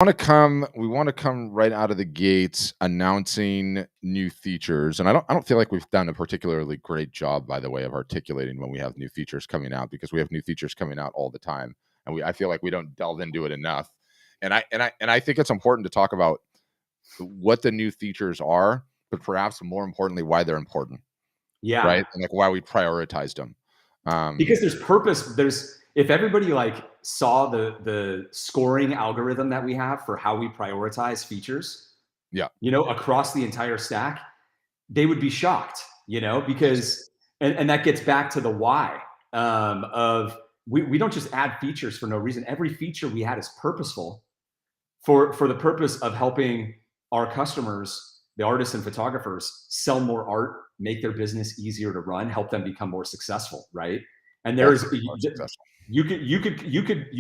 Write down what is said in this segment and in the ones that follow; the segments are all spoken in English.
We want to come right out of the gates announcing new features, and I don't feel like we've done a particularly great job, by the way, of articulating when we have new features coming out, because we have new features coming out all the time, and I feel like we don't delve into it enough. And I think it's important to talk about what the new features are, but perhaps more importantly, why they're important, Yeah, right? And like why we prioritized them. because there's purpose. If everybody like saw the scoring algorithm that we have for how we prioritize features, Yeah. across the entire stack, they would be shocked, because and that gets back to the why of we don't just add features for no reason. Every feature we add is purposeful for the purpose of helping our customers, the artists and photographers, sell more art, make their business easier to run, help them become more successful, right? And there's Ultimately more successful. you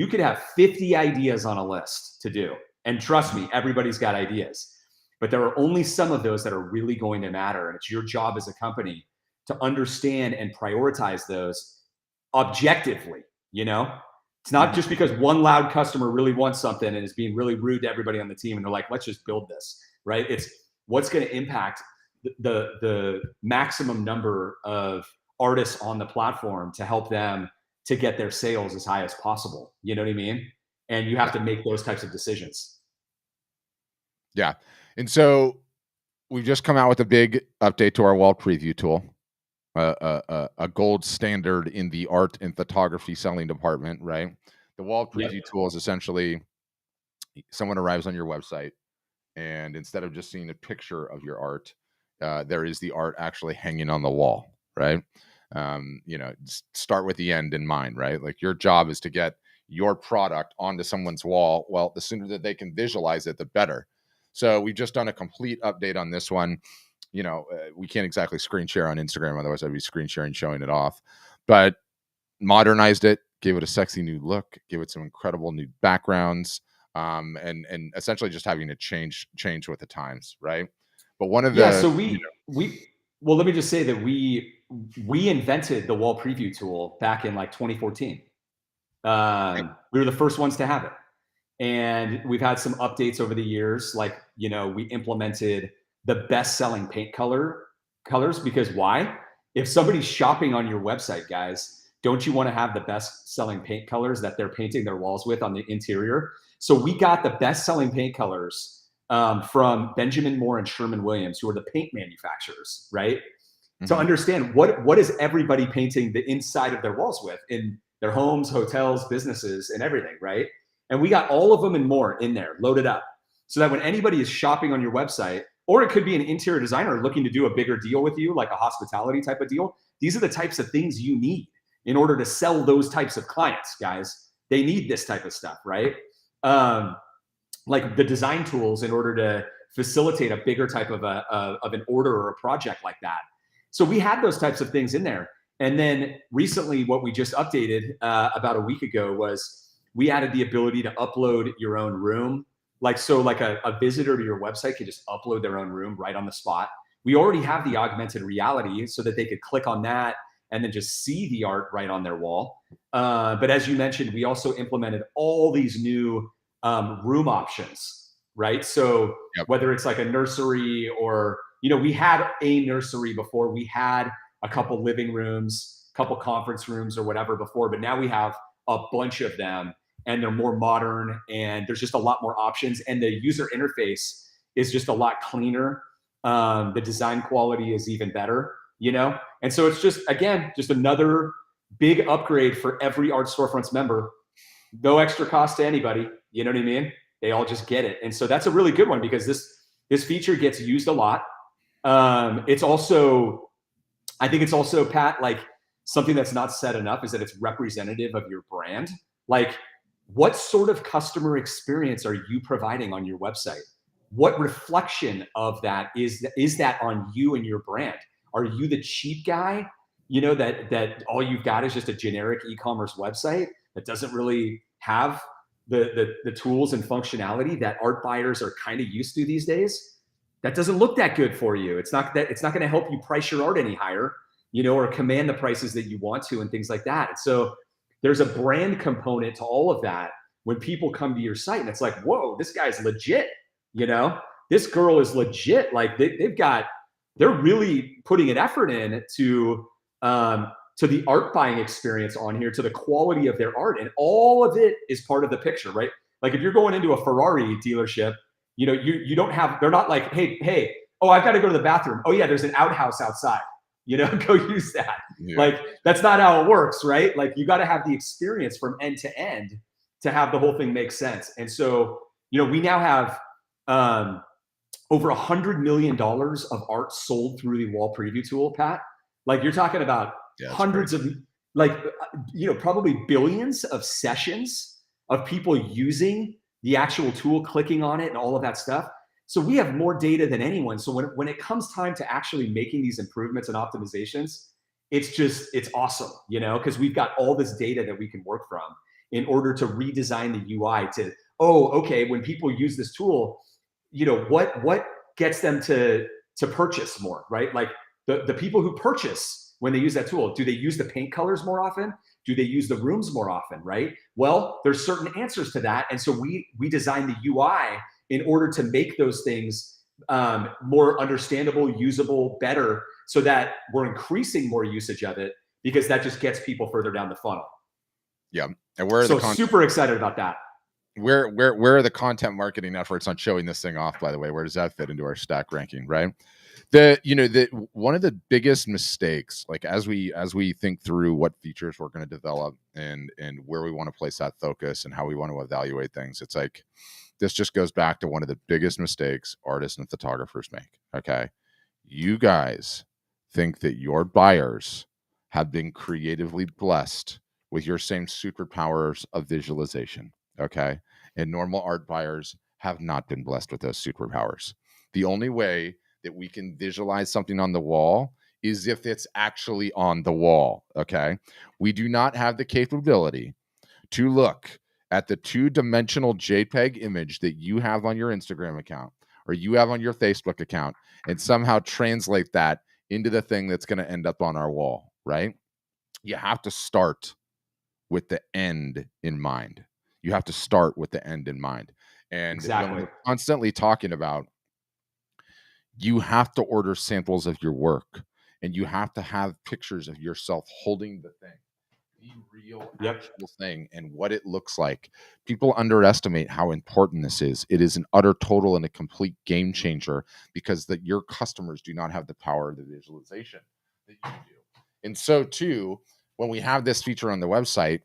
could have 50 ideas on a list to do. And trust me, everybody's got ideas. But there are only some of those that are really going to matter. And it's your job as a company to understand and prioritize those objectively, It's not Mhm. just because one loud customer really wants something and is being really rude to everybody on the team and they're like, let's just build this, right? It's what's going to impact the maximum number of artists on the platform to help them to get their sales as high as possible. You know what I mean? And you have Yeah. to make those types of decisions. Yeah. And so we've just come out with a big update to our wall preview tool, a gold standard in the art and photography selling department, right? The wall Yep. preview tool is essentially someone arrives on your website, and instead of just seeing a picture of your art, there is the art actually hanging on the wall, right? Start with the end in mind, right? Like your job is to get your product onto someone's wall. Well, the sooner that they can visualize it, the better. So we've just done a complete update on this one. We can't exactly screen share on Instagram, otherwise I'd be screen sharing showing it off. But modernized it, gave it a sexy new look, gave it some incredible new backgrounds, and essentially just having it change with the times, right? But one of Yeah. the So well, let me just say that we invented the wall preview tool back in like 2014. We were the first ones to have it. And we've had some updates over the years. Like, we implemented the best selling paint colors because why? If somebody's shopping on your website, guys, don't you want to have the best selling paint colors that they're painting their walls with on the interior? So we got the best selling paint colors from Benjamin Moore and Sherman Williams, who are the paint manufacturers, right? To Mhm. understand what is everybody painting the inside of their walls with in their homes, hotels, businesses, and everything, right? And we got all of them and more in there, loaded up, so that when anybody is shopping on your website, or it could be an interior designer looking to do a bigger deal with you, like a hospitality type of deal, these are the types of things you need in order to sell those types of clients, guys. They need this type of stuff, right? Um, like the design tools in order to facilitate a bigger type of an order or a project like that. So we had those types of things in there. And then recently, what we just updated about a week ago was we added the ability to upload your own room. Like a visitor to your website could just upload their own room right on the spot. We already have the augmented reality so that they could click on that and then just see the art right on their wall. But as you mentioned, we also implemented all these new room options, right? So Yep. whether it's like a nursery or, we had a nursery before, we had a couple living rooms, a couple conference rooms or whatever before, but now we have a bunch of them and they're more modern and there's just a lot more options and the user interface is just a lot cleaner. The design quality is even better, And so it's just, again, just another big upgrade for every Art Storefronts member. No extra cost to anybody. You know what I mean? They all just get it. And so that's a really good one because this feature gets used a lot. It's also, I think it's also, Pat, like something that's not said enough is that it's representative of your brand. Like, what sort of customer experience are you providing on your website? What reflection of that is that on you and your brand? Are you the cheap guy? That all you've got is just a generic e-commerce website that doesn't really have the tools and functionality that art buyers are kind of used to these days. That doesn't look that good for you. It's not going to help you price your art any higher, or command the prices that you want to and things like that. And so there's a brand component to all of that when people come to your site and it's like, whoa, this guy's legit, you know, this girl is legit. Like they're really putting an effort in to the art buying experience on here, to the quality of their art. And all of it is part of the picture, right? Like if you're going into a Ferrari dealership, you know, you don't have, they're not like, hey, oh, I've got to go to the bathroom. Oh yeah, there's an outhouse outside, you know, go use that. Yeah. Like that's not how it works, right? Like you got to have the experience from end to have the whole thing make sense. And so, you know, we now have over $100 million of art sold through the wall preview tool, Pat. Like you're talking about hundreds of, like, you know, probably billions of sessions of people using the actual tool, clicking on it and all of that stuff. So we have more data than anyone. So when it comes time to actually making these improvements and optimizations, it's awesome, you know, because we've got all this data that we can work from in order to redesign the UI to, oh, okay, when people use this tool, you know, what gets them to purchase more, right? Like the people who purchase when they use that tool, do they use the paint colors more often? Do they use the rooms more often, right? Well, there's certain answers to that. And so we design the UI in order to make those things more understandable, usable, better, so that we're increasing more usage of it, because that just gets people further down the funnel. Yeah. And where are so super excited about that. Where are the content marketing efforts on showing this thing off, by the way? Where does that fit into our stack ranking, right? One of the biggest mistakes, like as we think through what features we're going to develop and where we want to place that focus and how we want to evaluate things, it's like this just goes back to one of the biggest mistakes artists and photographers make. Okay, you guys think that your buyers have been creatively blessed with your same superpowers of visualization. Okay, and normal art buyers have not been blessed with those superpowers. The only way that we can visualize something on the wall is if it's actually on the wall. Okay, we do not have the capability to look at the two-dimensional JPEG image that you have on your Instagram account or you have on your Facebook account and somehow translate that into the thing that's going to end up on our wall, right? You have to start with the end in mind. You have to start with the end in mind. And exactly. when we're constantly talking about, you have to order samples of your work and you have to have pictures of yourself holding the thing, the real actual thing and what it looks like. People underestimate how important this is. It is an utter, total, and a complete game changer because your customers do not have the power of the visualization that you do. And so too, when we have this feature on the website,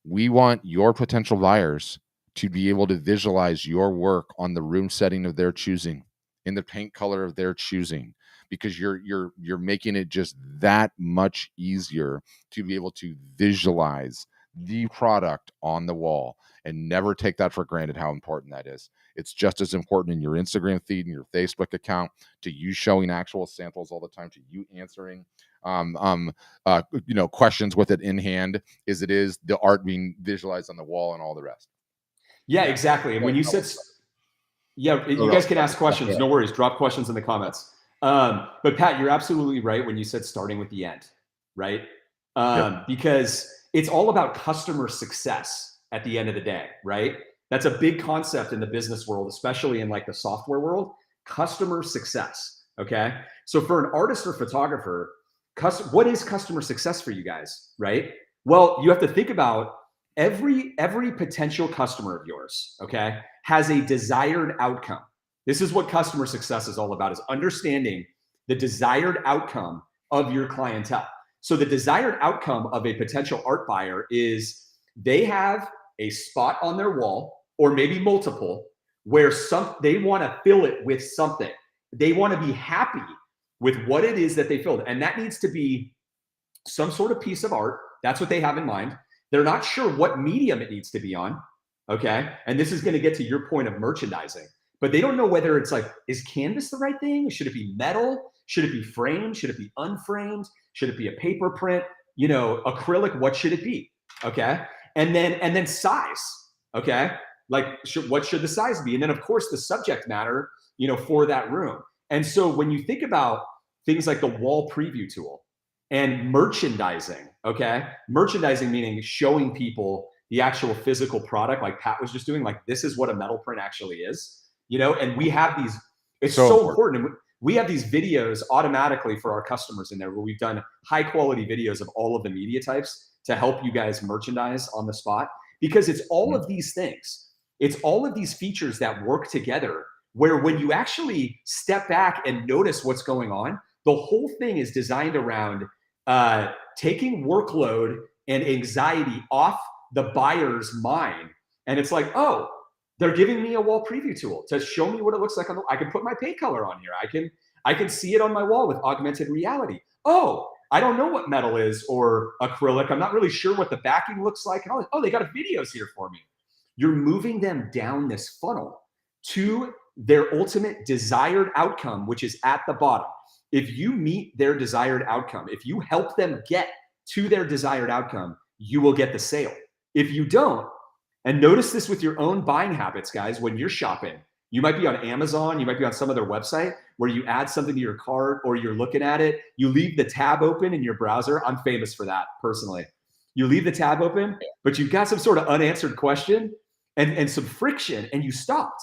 we want your potential buyers to be able to visualize your work on the room setting of their choosing, in the paint color of their choosing, because you're making it just that much easier to be able to visualize the product on the wall. And never take that for granted how important that is. It's just as important in your Instagram feed and your Facebook account, to you showing actual samples all the time, to you answering questions with it in hand, as it is the art being visualized on the wall and all the rest. Yeah, exactly. And when you said, you guys can ask questions. No worries. Drop questions in the comments. But Pat, you're absolutely right when you said starting with the end, right? Because it's all about customer success at the end of the day, right? That's a big concept in the business world, especially in like the software world, customer success. Okay. So for an artist or photographer, what is customer success for you guys, right? Well, you have to think about every potential customer of yours, okay, has a desired outcome. This is what customer success is all about, is understanding the desired outcome of your clientele. So the desired outcome of a potential art buyer is they have a spot on their wall, or maybe multiple, where they want to fill it with something. They want to be happy with what it is that they filled. And that needs to be some sort of piece of art. That's what they have in mind. They're not sure what medium it needs to be on, okay? And this is going to get to your point of merchandising. But they don't know whether it's like, is canvas the right thing? Should it be metal? Should it be framed? Should it be unframed? Should it be a paper print? You know, acrylic, what should it be? Okay. And then size, okay? Like what should the size be? And then of course the subject matter, you know, for that room. And so when you think about things like the wall preview tool and merchandising, okay? Merchandising meaning showing people the actual physical product, like Pat was just doing, like this is what a metal print actually is, you know. And we have these, it's So so important. important. We have these videos automatically for our customers in there where we've done high quality videos of all of the media types to help you guys merchandise on the spot, because it's all Mhm. of these things. It's all of these features that work together where when you actually step back and notice what's going on, the whole thing is designed around taking workload and anxiety off the buyer's mind. And it's like, oh, they're giving me a wall preview tool to show me what it looks like on the, I can put my paint color on here. I can see it on my wall with augmented reality. Oh, I don't know what metal is or acrylic. I'm not really sure what the backing looks like. And oh, they got videos here for me. You're moving them down this funnel to their ultimate desired outcome, which is at the bottom. If you meet their desired outcome, if you help them get to their desired outcome, you will get the sale. If you don't, and notice this with your own buying habits, guys, when you're shopping, you might be on Amazon, you might be on some other website where you add something to your cart or you're looking at it, you leave the tab open in your browser. I'm famous for that personally. You leave the tab open, but you've got some sort of unanswered question and some friction and you stopped.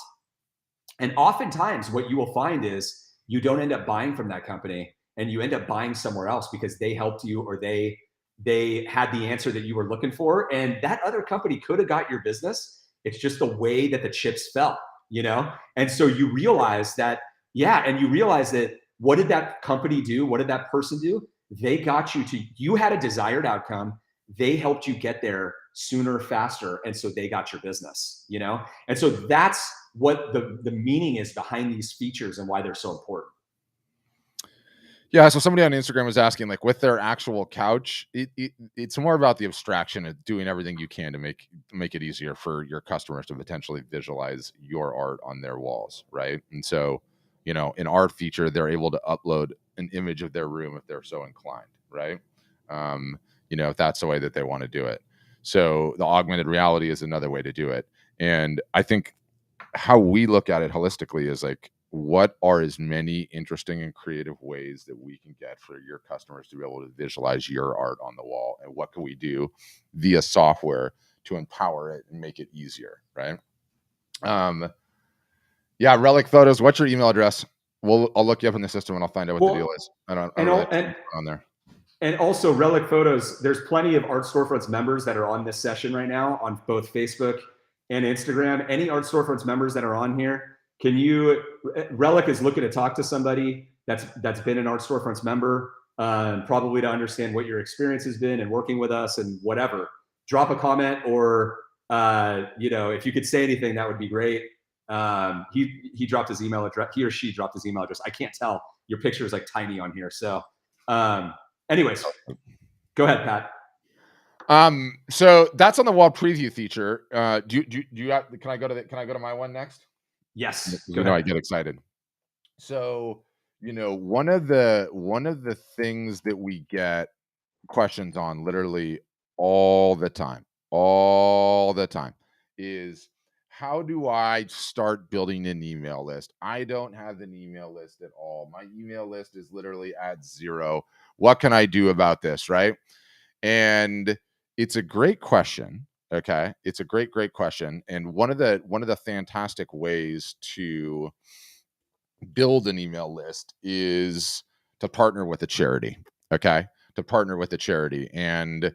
And oftentimes what you will find is you don't end up buying from that company and you end up buying somewhere else because they helped you or they had the answer that you were looking for. And that other company could have got your business. It's just the way that the chips fell, you know? And so you realize that, yeah, and you realize that what did that company do? What did that person do? They got you to, you had a desired outcome. They helped you get there sooner, faster. And so they got your business, you know? And so that's what the meaning is behind these features and why they're so important. Yeah, so somebody on Instagram was asking, like, with their actual couch, it's more about the abstraction of doing everything you can to make it easier for your customers to potentially visualize your art on their walls, right? And so, in art feature, they're able to upload an image of their room if they're so inclined, right? If that's the way that they want to do it. So the augmented reality is another way to do it. And I think how we look at it holistically is like, what are as many interesting and creative ways that we can get for your customers to be able to visualize your art on the wall, and what can we do via software to empower it and make it easier, right? Yeah, Relic Photos, what's your email address? I'll look you up in the system and I'll find out what the deal Well, is. I don't and really all, understand what's going on there. and also Relic Photos, there's plenty of Art Storefronts members that are on this session right now on both Facebook and Instagram. Any Art Storefronts members that are on here, Relic is looking to talk to somebody that's been an Art Storefronts member, probably to understand what your experience has been and working with us and whatever. Drop a comment or, if you could say anything, that would be great. He dropped his email address. He or she dropped his email address. I can't tell. Your picture is like tiny on here. So, anyways, go ahead, Pat. So that's on the wall preview feature. Do you have, can I go to my one next? Yes, Because go ahead. I get excited. So, one of the things that we get questions on literally all the time is, how do I start building an email list? I don't have an email list at all. My email list is literally at zero. What can I do about this, right? And it's a great question. Okay. It's a great question. And one of the fantastic ways to build an email list is to partner with a charity. Okay. To partner with a charity. And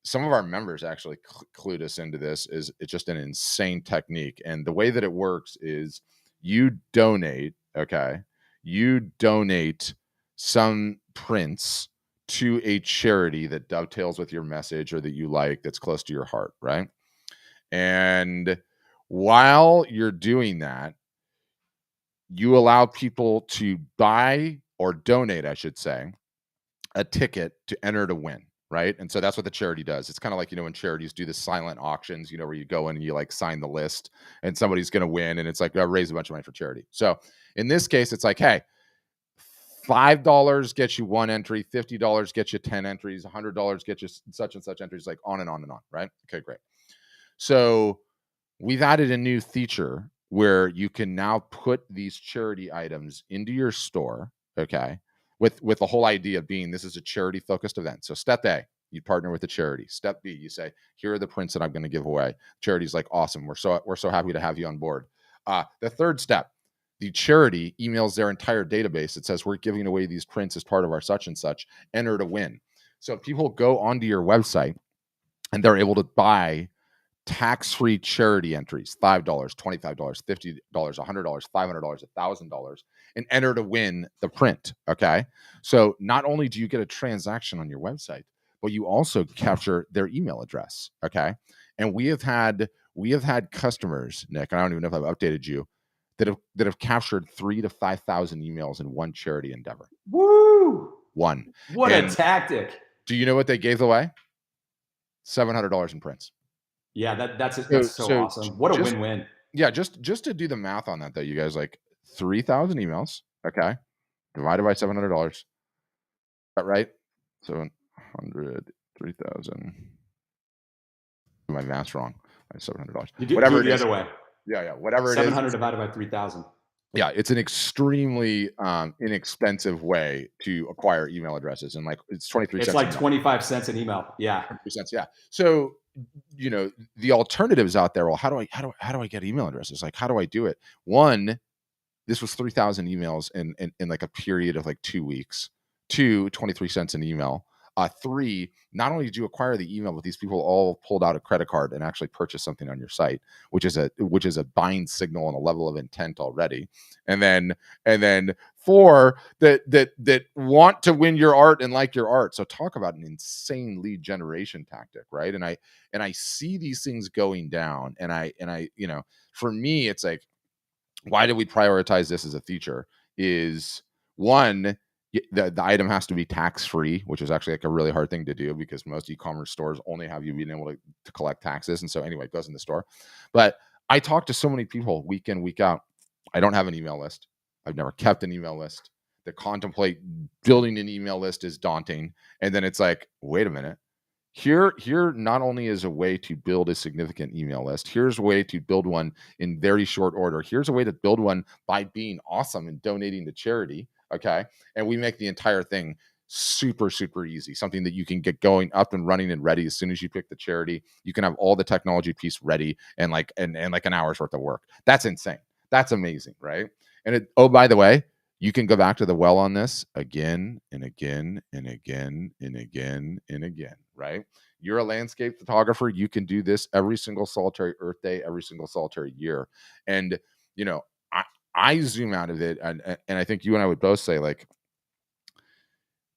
some of our members actually clued us into this. Is It's just an insane technique. And the way that it works is you donate, okay, you donate some prints to a charity that dovetails with your message or that you like, that's close to your heart, right? And while you're doing that, you allow people to buy, or donate, I should say, a ticket to enter to win, right? And so that's what the charity does. It's kind of like, when charities do the silent auctions, where you go in and you like sign the list and somebody's going to win, and it's like, raise a bunch of money for charity. So in this case, it's like, hey, $5 gets you one entry, $50 gets you 10 entries, $100 gets you such and such entries, like on and on and on, right? Okay, great. So we've added a new feature where you can now put these charity items into your store, okay, with the whole idea being this is a charity focused event. So step A, You partner with the charity. Step B, you say, here are the prints that I'm going to give away. Charity's like, awesome. We're so happy to have you on board. The third step, the charity emails their entire database. It says, we're giving away these prints as part of our such and such. Enter to win. So people go onto your website and they're able to buy tax-free charity entries, $5, $25, $50, $100, $500, $1,000, and enter to win the print. Okay. So not only do you get a transaction on your website, but you also capture their email address. Okay. And we have had customers, Nick, and I don't even know if I've updated you, that have captured 3,000 to 5,000 emails in one charity endeavor. Woo! One. What a And tactic. do you know what they gave away? $700 in prints. Yeah, So, that's so so awesome. What a just win-win. Yeah, just to do the math on that though, you guys, like 3,000 emails, okay, divided by $700. Is that right? 700, 3,000. My math's wrong. By $700. You do Whatever it it the is. other way. Yeah, whatever it is. 700 divided by 3,000. Yeah, it's an extremely inexpensive way to acquire email addresses, and like it's 23 It's cents a like email. 25 cents an email. Yeah. 23 cents, yeah. So the alternatives out there. Well, how do I get email addresses? Like, how do I do it? One, this was 3,000 emails in like a period of like 2 weeks. Two, 23 cents an email. Three, not only did you acquire the email, but these people all pulled out a credit card and actually purchased something on your site, which is a buying signal and a level of intent already. And then four, that want to win your art and like your art. So talk about an insane lead generation tactic, right? And I see these things going down, and I for me, it's like, why do we prioritize this as a feature? Is one, the item has to be tax free, which is actually like a really hard thing to do because most e-commerce stores only have you being able to collect taxes. And so anyway, it goes in the store. But I talk to so many people week in, week out. I don't have an email list. I've never kept an email list. To contemplate building an email list is daunting. And then it's like, wait a minute. Here not only is a way to build a significant email list, here's a way to build one in very short order. Here's a way to build one by being awesome and donating to charity. Okay. And we make the entire thing super, super easy. Something that you can get going up and running and ready as soon as you pick the charity. You can have all the technology piece ready and like an hour's worth of work. That's insane. That's amazing, right? And oh, by the way, you can go back to the well on this again and again and again and again and again, right? You're a landscape photographer. You can do this every single solitary Earth Day, every single solitary year. And, you know, I zoom out of it. And I think you and I would both say, like,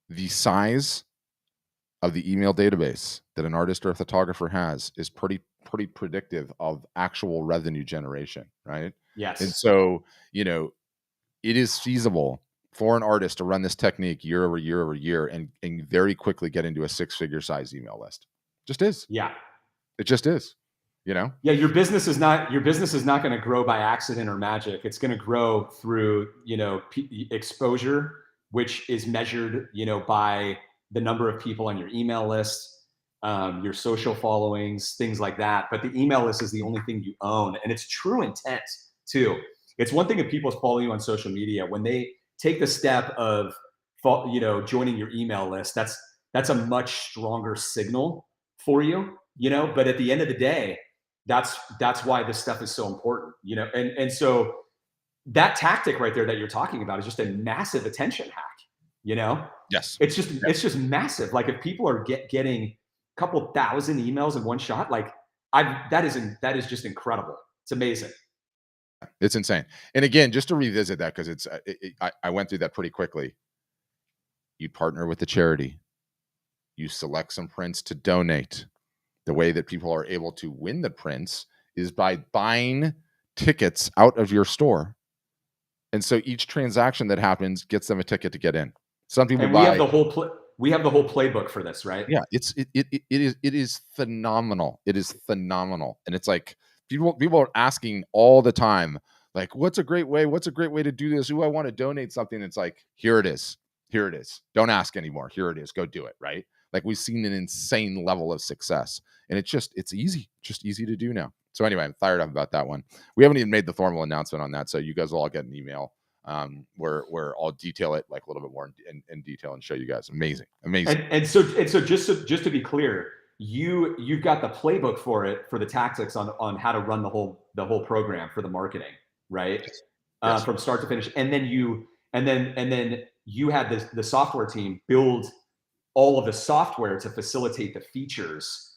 the size of the email database that an artist or a photographer has is pretty predictive of actual revenue generation, right? And Yes. so, it is feasible for an artist to run this technique year over year over year and very quickly get into a six-figure size email list. Just is. Yeah. It just is. You know? Yeah, your business is not going to grow by accident or magic. It's going to grow through, exposure, which is measured, by the number of people on your email list, your social followings, things like that. But the email list is the only thing you own, and it's true intent too. It's one thing if people follow you on social media, when they take the step of, joining your email list. That's a much stronger signal for you, But at the end of the day, that's why this stuff is so important, and so that tactic right there that you're talking about is just a massive attention hack, you know Yes. it's just massive. Like if people are getting a couple thousand emails in one shot, like that is just incredible. It's amazing. It's insane. And again, just to revisit that, because I went through that pretty quickly. You partner with the charity. You select some prints to donate. The way that people are able to win the prints is by buying tickets out of your store. And so each transaction that happens gets them a ticket to get in. Some people And we have buy. the whole we have the whole playbook for this, right? Yeah, it is phenomenal. It is phenomenal. And it's like people are asking all the time, like, what's a great way? What's a great way to do this? Who I want to donate something. It's like, here it is. Here it is. Don't ask anymore. Here it is. Go do it. Right. Like we've seen an insane level of success. And it's easy. Just easy to do now. So anyway, I'm fired up about that one. We haven't even made the formal announcement on that. So you guys will all get an email where I'll detail it like a little bit more in detail and show you guys. Amazing. And so just to be clear, you've got the playbook for it, for the tactics on how to run the whole program for the marketing, right? Yes. From start to finish. And then you had the software team build all of the software to facilitate the features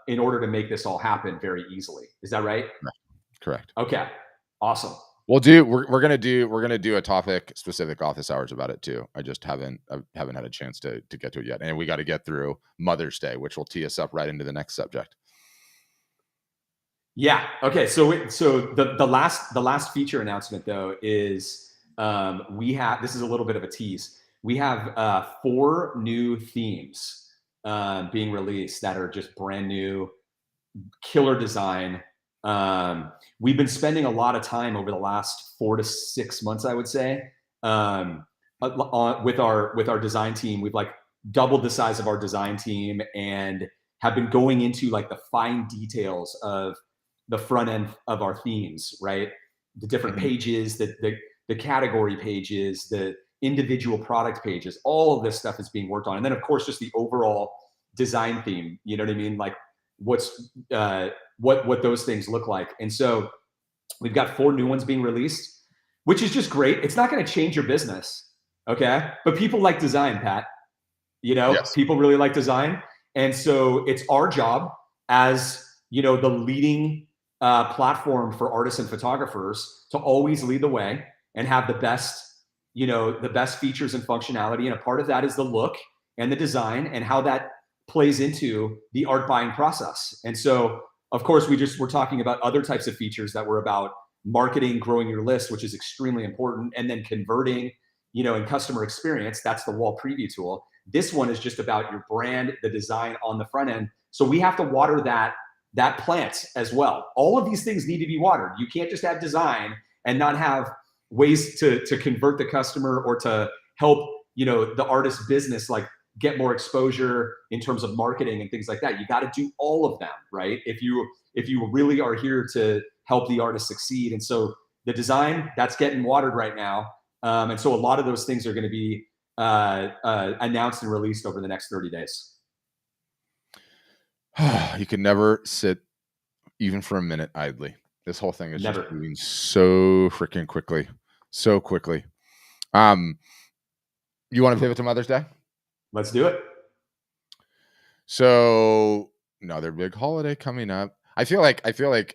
in order to make this all happen very easily. Is that right? Correct. Okay. Awesome. We're gonna do a topic specific office hours about it too. I just haven't had a chance to get to it yet, and we got to get through Mother's Day, which will tee us up right into the next subject. Yeah. Okay. So the last feature announcement though is this is a little bit of a tease. We have 4 new themes being released that are just brand new, killer design. We've been spending a lot of time over the last 4 to 6 months, I would say, with our design team. We've like doubled the size of our design team and have been going into like the fine details of the front end of our themes, right? The different pages, the category pages, the individual product pages, all of this stuff is being worked on. And then of course, just the overall design theme, you know what I mean? Like what's, what those things look like. And so we've got 4 new ones being released, which is just great. It's not going to change your business. Okay. But people like design, Pat, Yes. people really like design. And so it's our job as, the leading platform for artists and photographers to always lead the way and have the best features and functionality. And a part of that is the look and the design and how that plays into the art buying process. And so, of course, we're talking about other types of features that were about marketing, growing your list, which is extremely important, and then converting, and customer experience. That's the wall preview tool. This one is just about your brand, the design on the front end. So we have to water that plant as well. All of these things need to be watered. You can't just have design and not have ways to convert the customer or to help, the artist's business, like get more exposure in terms of marketing and things like that. You got to do all of them, right? If you really are here to help the artist succeed. And so the design, that's getting watered right now. And so a lot of those things are going to be announced and released over the next 30 days. You can never sit even for a minute idly. This whole thing is Never. just moving so freaking quickly. So quickly. You want to pivot to Mother's Day? Let's do it. So another big holiday coming up. I feel like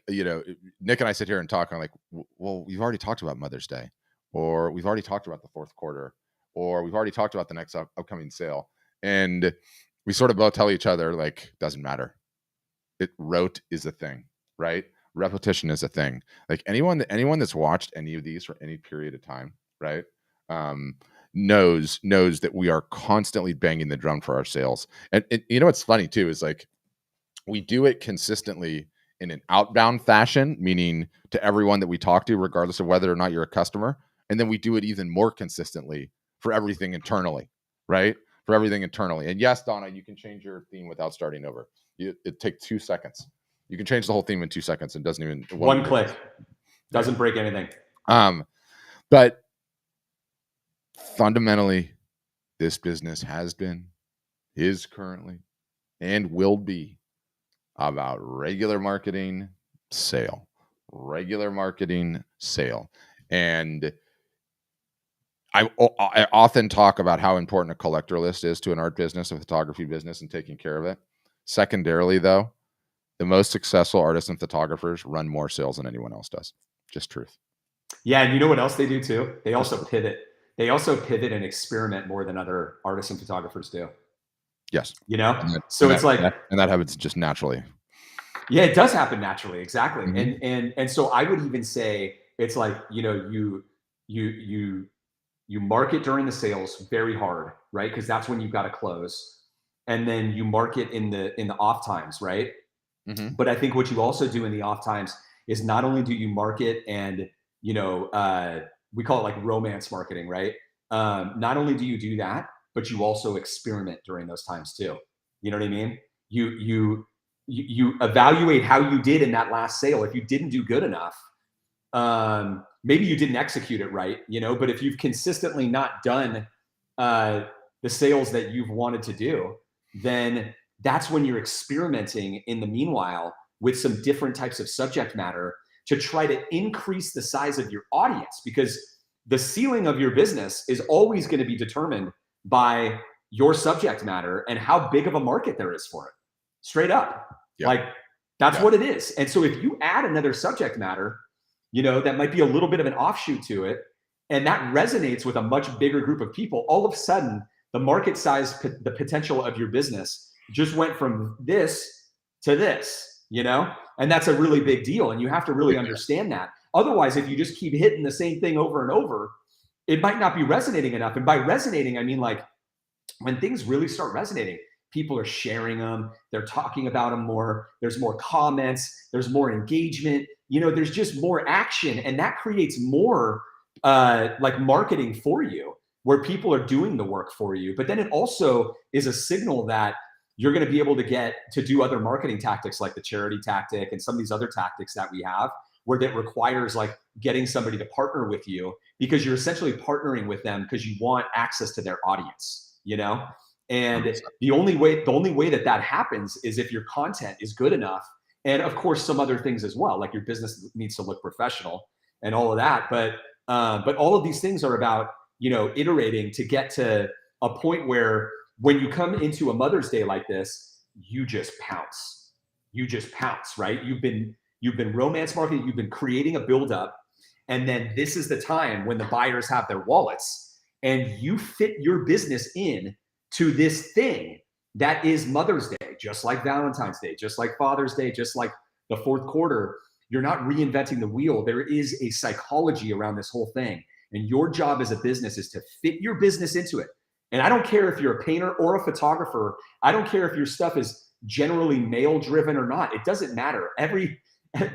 Nick and I sit here and talk. I'm like, well, we've already talked about Mother's Day, or we've already talked about the fourth quarter, or we've already talked about the next upcoming sale, and we sort of both tell each other like, doesn't matter. Rote is a thing, right? Repetition is a thing. Like anyone that's watched any of these for any period of time, right? Knows that we are constantly banging the drum for our sales. And what's funny too is like we do it consistently in an outbound fashion, meaning to everyone that we talk to, regardless of whether or not you're a customer. And then we do it even more consistently for everything internally, right? For everything internally. And yes, Donna, you can change your theme without starting over. It takes 2 seconds. You can change the whole theme in 2 seconds. It doesn't even one click. Doesn't break anything. But fundamentally, this business has been, is currently, and will be about regular marketing, sale. Regular marketing, sale. And I often talk about how important a collector list is to an art business, a photography business, and taking care of it. Secondarily, though, the most successful artists and photographers run more sales than anyone else does. Just truth. Yeah, and you know what else they do too? They also pivot. They also pivot and experiment more than other artists and photographers do. Yes. So it's like, and that happens just naturally. Yeah, it does happen naturally. Exactly. Mm-hmm. And so I would even say it's like, you market during the sales very hard, right? Because that's when you've got to close. And then you market in the off times, right? Mm-hmm. But I think what you also do in the off times is not only do you market and, we call it like romance marketing, right? Not only do you do that, but you also experiment during those times too. You know what I mean? You evaluate how you did in that last sale. If you didn't do good enough, maybe you didn't execute it right, but if you've consistently not done the sales that you've wanted to do, then that's when you're experimenting in the meanwhile with some different types of subject matter to try to increase the size of your audience, because the ceiling of your business is always going to be determined by your subject matter and how big of a market there is for it. Straight up. Yeah. Like, that's Yeah. what it is. And so if you add another subject matter, that might be a little bit of an offshoot to it, and that resonates with a much bigger group of people, all of a sudden, the market size, the potential of your business just went from this to this, and that's a really big deal. And you have to really understand that. Otherwise, if you just keep hitting the same thing over and over, it might not be resonating enough. And by resonating, I mean, like, when things really start resonating, people are sharing them, they're talking about them more, there's more comments, there's more engagement, there's just more action, and that creates more like marketing for you, where people are doing the work for you. But then it also is a signal that you're going to be able to get to do other marketing tactics, like the charity tactic and some of these other tactics that we have, where that requires like getting somebody to partner with you, because you're essentially partnering with them because you want access to their audience, and the only way that happens is if your content is good enough, and of course some other things as well, like your business needs to look professional and all of that. But all of these things are about iterating to get to a point where when you come into a Mother's Day like this, you just pounce, right? You've been romance marketing, you've been creating a buildup, and then this is the time when the buyers have their wallets, and you fit your business in to this thing that is Mother's Day, just like Valentine's Day, just like Father's Day, just like the fourth quarter. You're not reinventing the wheel. There is a psychology around this whole thing. And your job as a business is to fit your business into it. And I don't care if you're a painter or a photographer. I don't care if your stuff is generally male driven or not. It doesn't matter.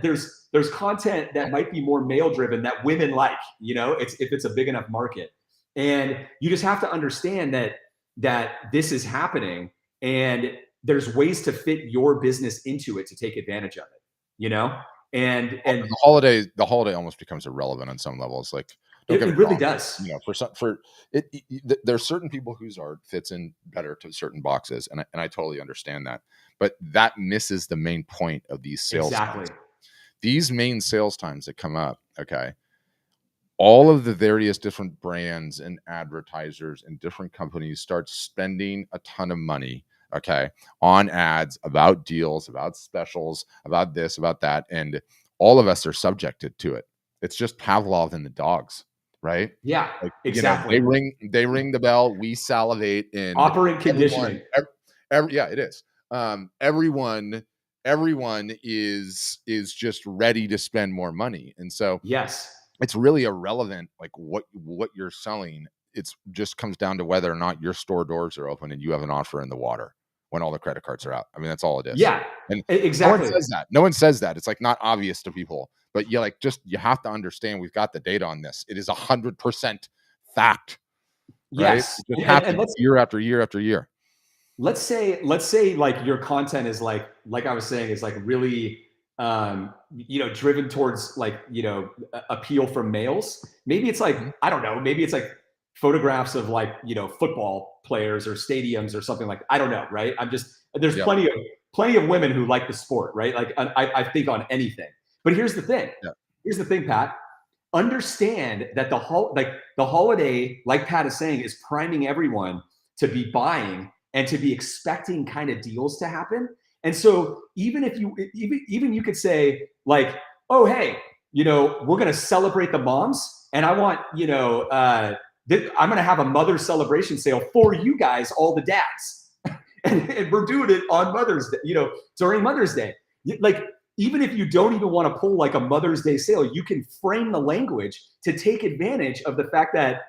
There's content that might be more male driven that women like, if it's a big enough market. And you just have to understand that this is happening, and there's ways to fit your business into it to take advantage of it, and the holiday almost becomes irrelevant on some levels. Like, don't get me really wrong, does. There's certain people whose art fits in better to certain boxes, and I totally understand that. But that misses the main point of these sales times. These main sales times that come up, okay, all of the various different brands and advertisers and different companies start spending a ton of money, okay, on ads about deals, about specials, about this, about that. And all of us are subjected to it. It's just Pavlov and the dogs, right? Yeah, like, exactly. They ring the bell, we salivate, and operant conditioning. Yeah, it is. Everyone is just ready to spend more money. And so yes, it's really irrelevant, like what you're selling. It's just comes down to whether or not your store doors are open and you have an offer in the water when all the credit cards are out. I mean, that's all it is. Yeah, and exactly. No one says that. It's like not obvious to people, but you have to understand, we've got the data on this. It is 100% fact. Yes, right? It happens year after year after year. Let's say like your content is like I was saying, is like really driven towards like appeal from males. Maybe it's like, I don't know, maybe it's like photographs of like football players or stadiums or something like, I don't know, right? There's plenty of women who like the sport, right? Like I think on anything. But here's the thing. Here's the thing, Pat. Understand that the holiday, like Pat is saying, is priming everyone to be buying and to be expecting kind of deals to happen. And so even if you could say like, oh, hey, we're going to celebrate the moms, and I want, I'm going to have a mother celebration sale for you guys, all the dads. and we're doing it on Mother's Day, during Mother's Day. Like, even if you don't even want to pull like a Mother's Day sale, you can frame the language to take advantage of the fact that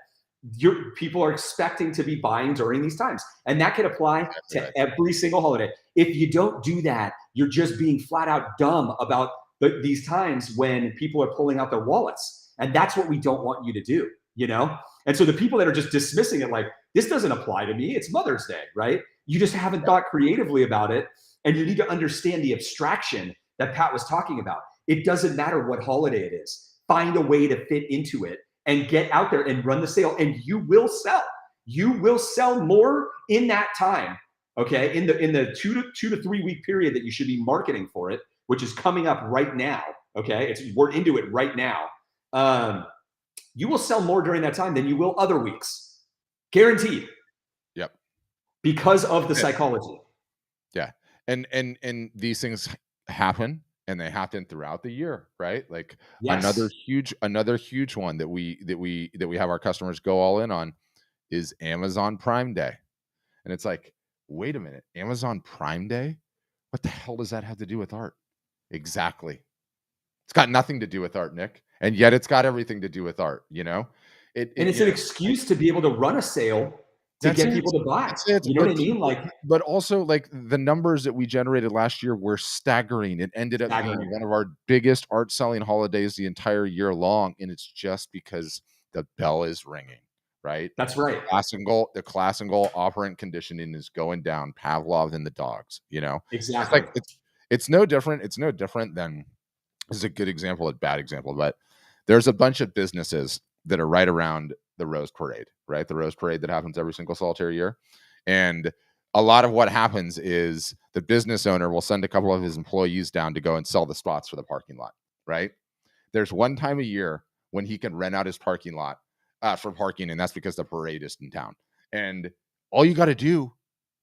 people are expecting to be buying during these times. And that can apply to every single holiday. If you don't do that, you're just being flat out dumb about these times when people are pulling out their wallets. And that's what we don't want you to do, And so the people that are just dismissing it, like, this doesn't apply to me, it's Mother's Day, right? You just haven't thought creatively about it. And you need to understand the abstraction that Pat was talking about. It doesn't matter what holiday it is. find a way to fit into it and get out there and run the sale, and you will sell. You will sell more in that time. Okay, in the 2 to 3 week period that you should be marketing for it, which is coming up right now. Okay, we're into it right now. You will sell more during that time than you will other weeks, guaranteed. Yep. Because of the psychology. Yeah. And these things happen, and they happen throughout the year, right? Like Yes. another huge one that we have our customers go all in on is Amazon Prime Day. And it's like, wait a minute, Amazon Prime Day? What the hell does that have to do with art? Exactly. It's got nothing to do with art, Nick. And yet it's got everything to do with art, you know? And it's an excuse to be able to run a sale to That's get it. people to buy. That's it. You know what I mean? Like, But also, like, the numbers that we generated last year were staggering. It ended up being one of our biggest art selling holidays the entire year long, and it's just because the bell is ringing, right? That's right. The class and goal operant conditioning is going down. Pavlov and the dogs, you know? It's Exactly. like it's no different. It's no different than, this is a good example, a bad example, but there's a bunch of businesses that are right around the Rose Parade, right? The Rose Parade that happens every single solitary year. And a lot of what happens is the business owner will send a couple of his employees down to go and sell the spots for the parking lot, right? There's one time a year when he can rent out his parking lot for parking, and that's because the parade is in town. And all you got to do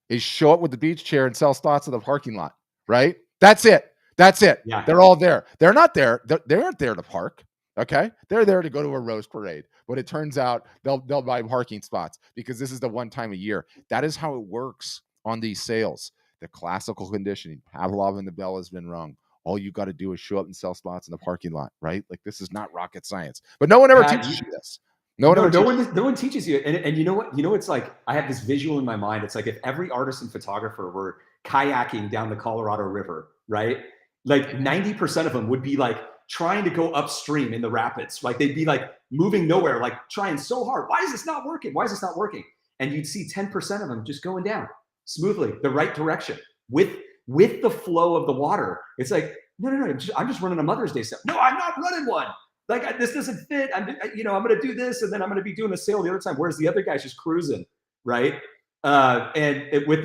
is show up with the beach chair and sell spots in the parking lot, right? That's it. That's it. Yeah. They're all there. They're not there. They aren't there to park. Okay, they're there to go to a Rose Parade, but it turns out they'll buy parking spots because this is the one time a year. That is how it works on these sales. The classical conditioning, Pavlov and the bell has been rung. All you got to do is show up and sell spots in the parking lot, right? Like, this is not rocket science, but no one ever Pat, teaches you this. No one teaches you. And you know what? It's like, I have this visual in my mind. It's like if every artist and photographer were kayaking down the Colorado River, right? Like 90% of them would be like trying to go upstream in the rapids. Like, they'd be like moving nowhere, like trying so hard. Why is this not working? Why is this not working? And you'd see 10% of them just going down smoothly, the right direction with the flow of the water. It's like, no, I'm just running a Mother's Day sale. No, I'm not running one. Like, this doesn't fit. I'm going to do this, and then I'm going to be doing a sale the other time. Whereas the other guy's just cruising, right? With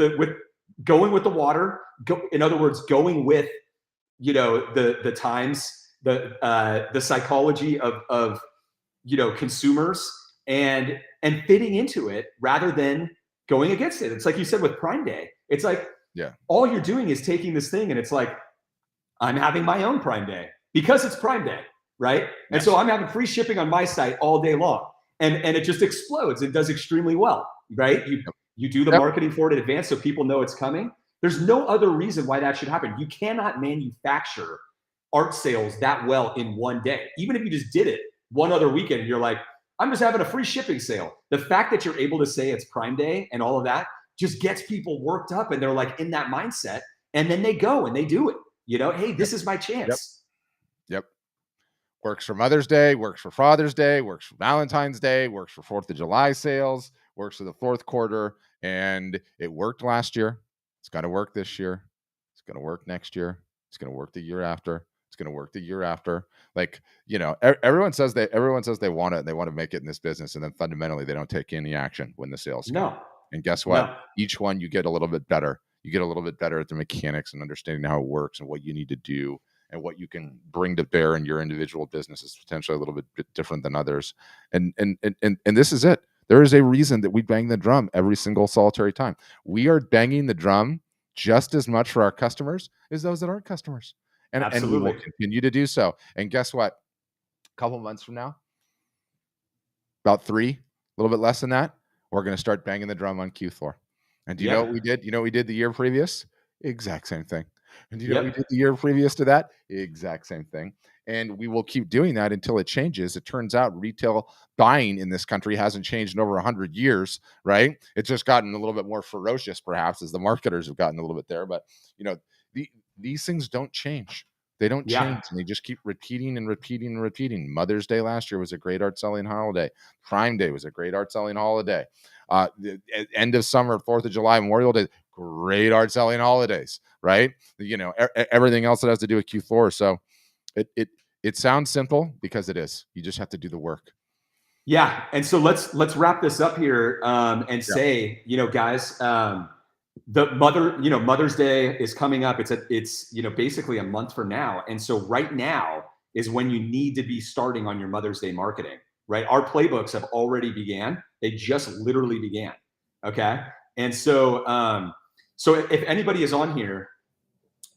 going with the water, in other words, going with, the times, the psychology of consumers, and fitting into it rather than going against it. It's like you said with Prime Day. It's like, all you're doing is taking this thing, and it's like, I'm having my own Prime Day because it's Prime Day, right? Yes. And so I'm having free shipping on my site all day long, and it just explodes. It does extremely well, right? You do the marketing for it in advance so people know it's coming. There's no other reason why that should happen. You cannot manufacture art sales that well in one day. Even if you just did it one other weekend and you're like, I'm just having a free shipping sale. The fact that you're able to say it's Prime Day and all of that just gets people worked up, and they're like in that mindset, and then they go and they do it. Hey, this is my chance. Yep. Works for Mother's Day, works for Father's Day, works for Valentine's Day, works for 4th of July sales, works for the fourth quarter, and it worked last year. It's going to work this year. It's going to work next year. It's going to work the year after. It's going to work the year after. Like, everyone says they want it. They want to make it in this business, and then fundamentally they don't take any action when the sales come. No. And guess what? No. Each one you get a little bit better. You get a little bit better at the mechanics and understanding how it works and what you need to do and what you can bring to bear in your individual business is potentially a little bit different than others. And this is it. There is a reason that we bang the drum every single solitary time. We are banging the drum just as much for our customers as those that aren't customers. And we will continue to do so. And guess what? A couple months from now, about 3, a little bit less than that, we're going to start banging the drum on Q4. And do you know what we did? You know what we did the year previous? Exact same thing. And do you know what we did the year previous to that? Exact same thing. And we will keep doing that until it changes. It turns out retail buying in this country hasn't changed in over 100 years, right? It's just gotten a little bit more ferocious, perhaps, as the marketers have gotten a little bit there. But, these things don't change. They don't change, and they just keep repeating and repeating and repeating. Mother's Day last year was a great art selling holiday. Prime Day was a great art selling holiday. The end of summer, 4th of July, Memorial Day, great art selling holidays, right? Everything else that has to do with Q4. So It sounds simple because it is. You just have to do the work. Yeah, and so let's wrap this up here and Yeah. say, guys, Mother's Day is coming up. It's basically a month from now, and so right now is when you need to be starting on your Mother's Day marketing. Right, our playbooks have already began. They just literally began. Okay, and so if anybody is on here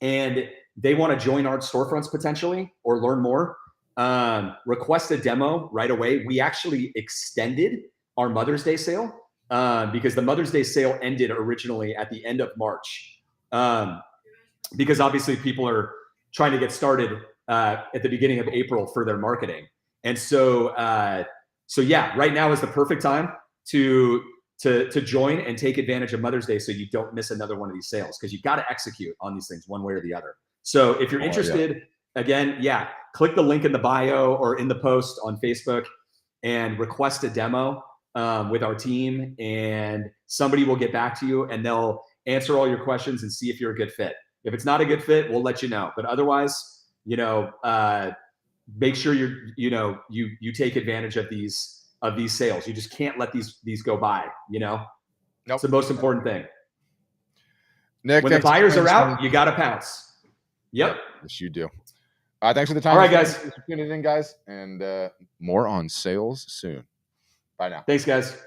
and they want to join Art Storefronts potentially or learn more, request a demo right away. We actually extended our Mother's Day sale because the Mother's Day sale ended originally at the end of March, because obviously people are trying to get started at the beginning of April for their marketing. And so yeah, right now is the perfect time to join and take advantage of Mother's Day so you don't miss another one of these sales, because you've got to execute on these things one way or the other. So if you're interested, again, yeah, click the link in the bio or in the post on Facebook and request a demo with our team, and somebody will get back to you and they'll answer all your questions and see if you're a good fit. If it's not a good fit, we'll let you know. But otherwise, make sure you take advantage of these sales. You just can't let these go by. Nope. It's the most important thing. Nick, when the buyers are out, you got to pounce. Yep. Yes, you do. Thanks for the time. All right, guys. Thanks for tuning in, guys, and more on sales soon. Bye now. Thanks, guys.